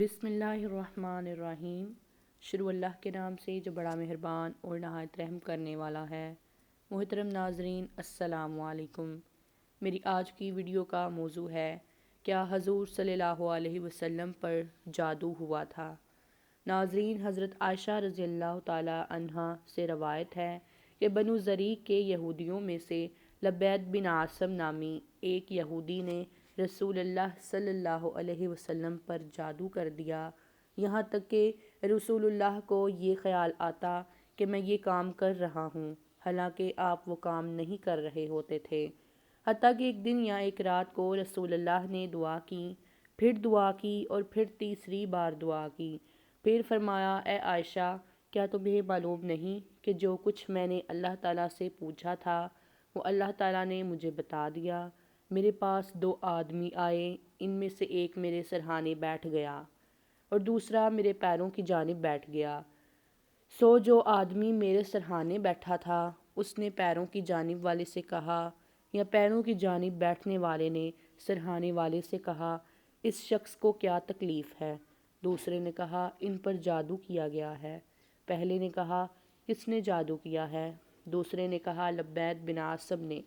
بسم اللہ الرحمن الرحیم۔ شروع اللہ کے نام سے جو بڑا مہربان اور نہایت رحم کرنے والا ہے۔ محترم ناظرین، السلام علیکم۔ میری آج کی ویڈیو کا موضوع ہے کیا حضور صلی اللہ علیہ وسلم پر جادو ہوا تھا؟ ناظرین، حضرت عائشہ رضی اللہ تعالی عنہا سے روایت ہے کہ بنو زریق کے یہودیوں میں سے لبید بن عاصم نامی ایک یہودی نے رسول اللہ صلی اللہ علیہ وسلم پر جادو کر دیا، یہاں تک کہ رسول اللہ کو یہ خیال آتا کہ میں یہ کام کر رہا ہوں، حالانکہ آپ وہ کام نہیں کر رہے ہوتے تھے۔ حتیٰ کہ ایک دن یا ایک رات کو رسول اللہ نے دعا کی، پھر دعا کی اور پھر تیسری بار دعا کی، پھر فرمایا، اے عائشہ، کیا تمہیں معلوم نہیں کہ جو کچھ میں نے اللہ تعالیٰ سے پوچھا تھا وہ اللہ تعالیٰ نے مجھے بتا دیا؟ میرے پاس دو آدمی آئے، ان میں سے ایک میرے سرہانے بیٹھ گیا اور دوسرا میرے پیروں کی جانب بیٹھ گیا۔ سو جو آدمی میرے سرہانے بیٹھا تھا اس نے پیروں کی جانب والے سے کہا، یا پیروں کی جانب بیٹھنے والے نے سرہانے والے سے کہا، اس شخص کو کیا تکلیف ہے؟ دوسرے نے کہا، ان پر جادو کیا گیا ہے۔ پہلے نے کہا، کس نے جادو کیا ہے؟ دوسرے نے کہا، لبید بن عاصم نے۔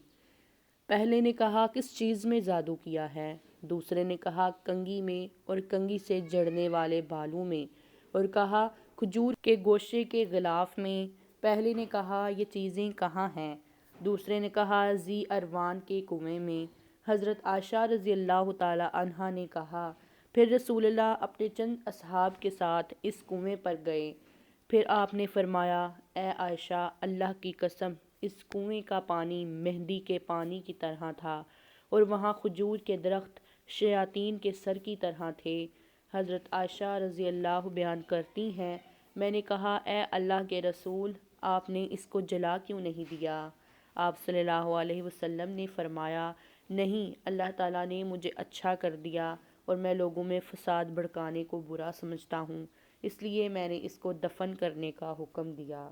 پہلے نے کہا، کس چیز میں جادو کیا ہے؟ دوسرے نے کہا، کنگھی میں اور کنگھی سے جڑنے والے بالوں میں، اور کہا، کھجور کے گوشے کے غلاف میں۔ پہلے نے کہا، یہ چیزیں کہاں ہیں؟ دوسرے نے کہا، ذی اروان کے کنویں میں۔ حضرت عائشہ رضی اللہ تعالی عنہا نے کہا، پھر رسول اللہ اپنے چند اصحاب کے ساتھ اس کنویں پر گئے۔ پھر آپ نے فرمایا، اے عائشہ، اللہ کی قسم، اس کنویں کا پانی مہندی کے پانی کی طرح تھا اور وہاں کھجور کے درخت شیاطین کے سر کی طرح تھے۔ حضرت عائشہ رضی اللہ بیان کرتی ہیں، میں نے کہا، اے اللہ کے رسول، آپ نے اس کو جلا کیوں نہیں دیا؟ آپ صلی اللہ علیہ وسلم نے فرمایا، نہیں، اللہ تعالیٰ نے مجھے اچھا کر دیا اور میں لوگوں میں فساد بھڑکانے کو برا سمجھتا ہوں، اس لیے میں نے اس کو دفن کرنے کا حکم دیا۔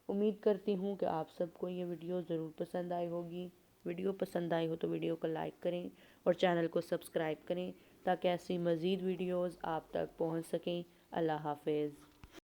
امید کرتی ہوں کہ آپ سب کو یہ ویڈیو ضرور پسند آئی ہوگی۔ ویڈیو پسند آئی ہو تو ویڈیو کو لائک کریں اور چینل کو سبسکرائب کریں تاکہ ایسی مزید ویڈیوز آپ تک پہنچ سکیں۔ اللہ حافظ۔